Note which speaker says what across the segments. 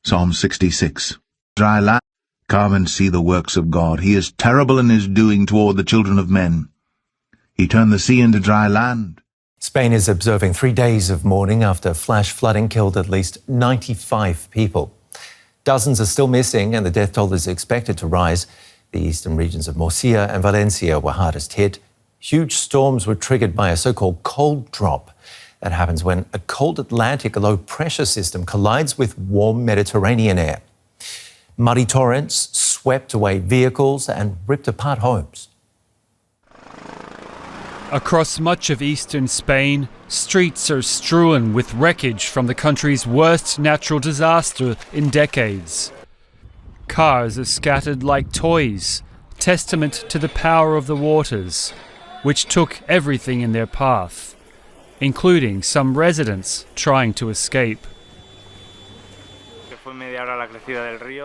Speaker 1: Psalm 66. Dry land, come and see the works of God. He is terrible in his doing toward the children of men. He turned the sea into dry land.
Speaker 2: Spain is observing 3 days of mourning after flash flooding killed at least 95 people. Dozens are still missing and the death toll is expected to rise. The eastern regions of Murcia and Valencia were hardest hit. Huge storms were triggered by a so-called cold drop. That happens when a cold Atlantic low-pressure system collides with warm Mediterranean air. Muddy torrents swept away vehicles and ripped apart homes.
Speaker 3: Across much of eastern Spain, streets are strewn with wreckage from the country's worst natural disaster in decades. Cars are scattered like toys, testament to the power of the waters, which took everything in their path, including some residents trying to escape.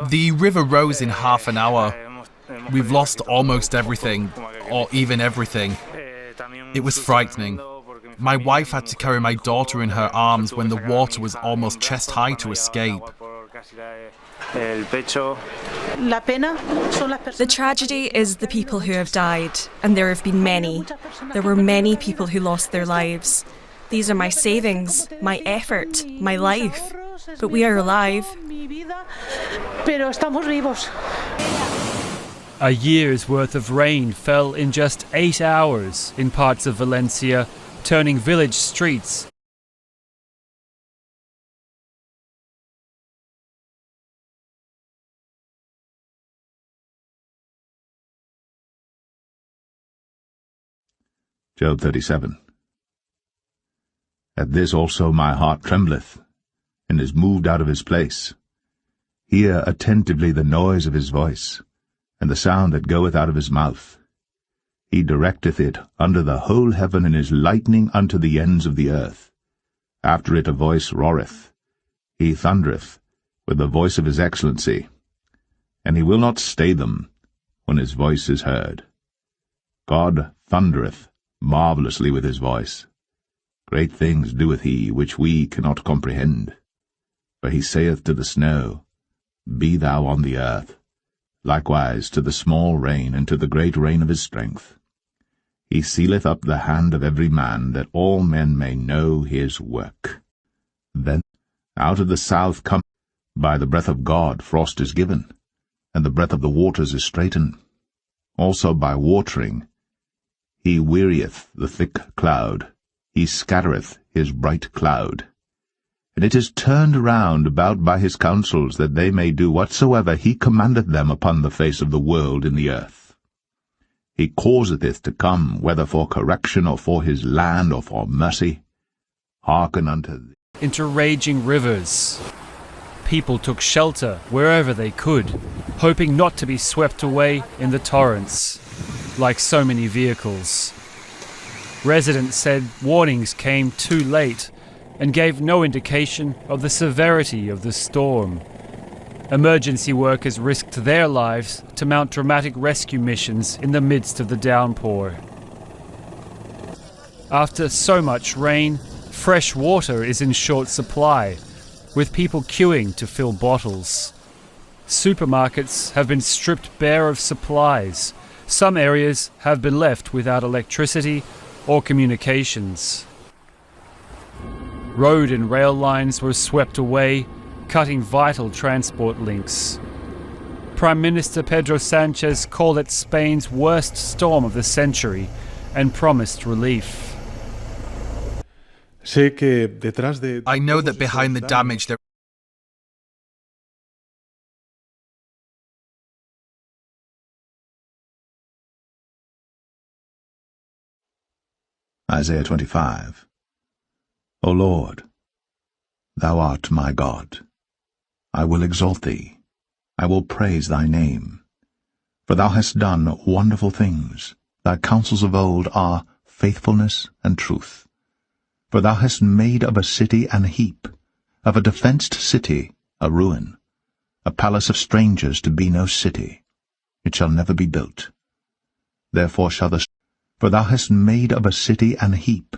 Speaker 4: The river rose in half an hour. We've lost almost everything, or even everything. It was frightening. My wife had to carry my daughter in her arms when the water was almost chest high to escape.
Speaker 5: The tragedy is the people who have died, and there have been many. There were many people who lost their lives. These are my savings, my effort, my life. But we are alive.
Speaker 3: A year's worth of rain fell in just 8 hours in parts of Valencia, turning village streets
Speaker 1: Job 37. At this also my heart trembleth, and is moved out of his place. Hear attentively the noise of his voice, and the sound that goeth out of his mouth. He directeth it under the whole heaven, and is lightning unto the ends of the earth. After it a voice roareth. He thundereth with the voice of his excellency, and he will not stay them when his voice is heard. God thundereth marvellously with his voice. Great things doeth he, which we cannot comprehend. For he saith to the snow, Be thou on the earth, likewise to the small rain, and to the great rain of his strength. He sealeth up the hand of every man, that all men may know his work. Then out of the south come, by the breath of God frost is given, and the breath of the waters is straitened. Also by watering he wearieth the thick cloud, he scattereth his bright cloud. And it is turned round about by his counsels, that they may do whatsoever he commandeth them upon the face of the world in the earth. He causeth it to come, whether for correction, or for his land, or for mercy. Hearken unto thee.
Speaker 3: into raging rivers. People took shelter wherever they could, hoping not to be swept away in the torrents, like so many vehicles. Residents said warnings came too late and gave no indication of the severity of the storm. Emergency workers risked their lives to mount dramatic rescue missions in the midst of the downpour. After so much rain, fresh water is in short supply, with people queuing to fill bottles. Supermarkets have been stripped bare of supplies. Some areas have been left without electricity or communications. Road and rail lines were swept away, cutting vital transport links. Prime Minister Pedro Sanchez called it Spain's worst storm of the century and promised relief.
Speaker 4: I know that behind the damage there
Speaker 1: Isaiah 25. O Lord, thou art my God. I will exalt thee. I will praise thy name. For thou hast done wonderful things. Thy counsels of old are faithfulness and truth. For thou hast made of a city an heap, of a defenced city a ruin, a palace of strangers to be no city. It shall never be built. Therefore shall the For thou hast made of a city an heap,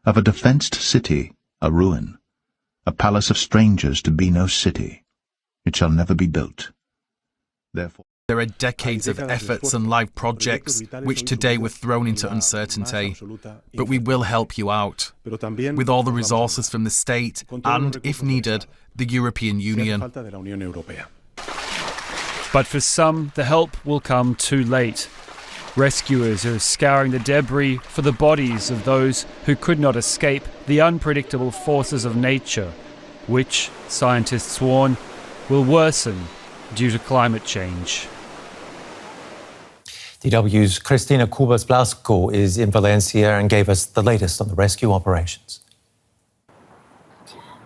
Speaker 1: of a defenced city a ruin, a palace of strangers to be no city. It shall never be built. Therefore,
Speaker 4: there are decades of efforts and live projects which today were thrown into uncertainty, but we will help you out with all the resources from the state and, if needed, the European Union.
Speaker 3: But for some, the help will come too late. Rescuers are scouring the debris for the bodies of those who could not escape the unpredictable forces of nature, which, scientists warn, will worsen due to climate change.
Speaker 2: DW's Cristina Cubas Blasco is in Valencia and gave us the latest on the rescue operations.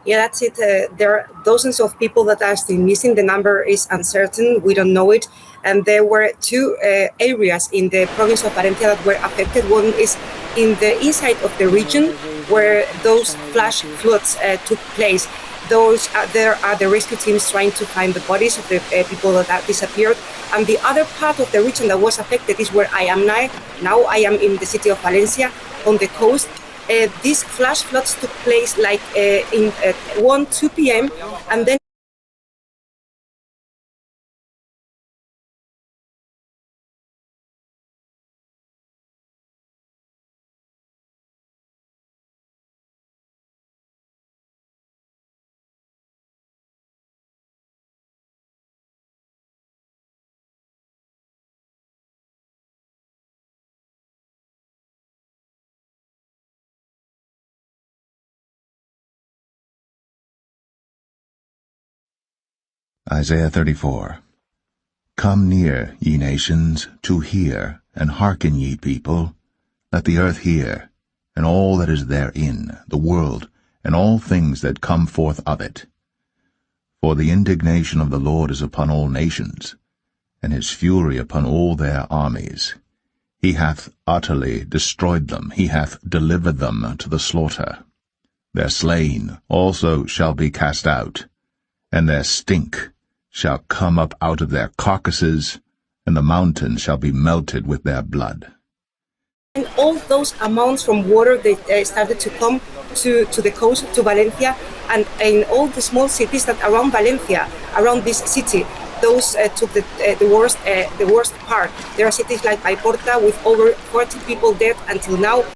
Speaker 6: Yeah, that's it. There are dozens of people that are still missing. The number is uncertain. We don't know it. And there were two areas in the province of Valencia that were affected. One is in the inside of the region where those flash floods took place. There are the rescue teams trying to find the bodies of the people that have disappeared. And the other part of the region that was affected is where I am now. Now I am in the city of Valencia on the coast. These flash floods took place like in 2 p.m. and then
Speaker 1: Isaiah 34. Come near, ye nations, to hear, and hearken, ye people. Let the earth hear, and all that is therein, the world, and all things that come forth of it. For the indignation of the Lord is upon all nations, and his fury upon all their armies. He hath utterly destroyed them, he hath delivered them to the slaughter. Their slain also shall be cast out, and their stink shall come up out of their carcasses, and the mountains shall be melted with their blood.
Speaker 6: And all those amounts from water, they started to come to the coast, to Valencia, and in all the small cities that around Valencia, around this city, those took the worst part. There are cities like Paiporta with over 40 people dead until now.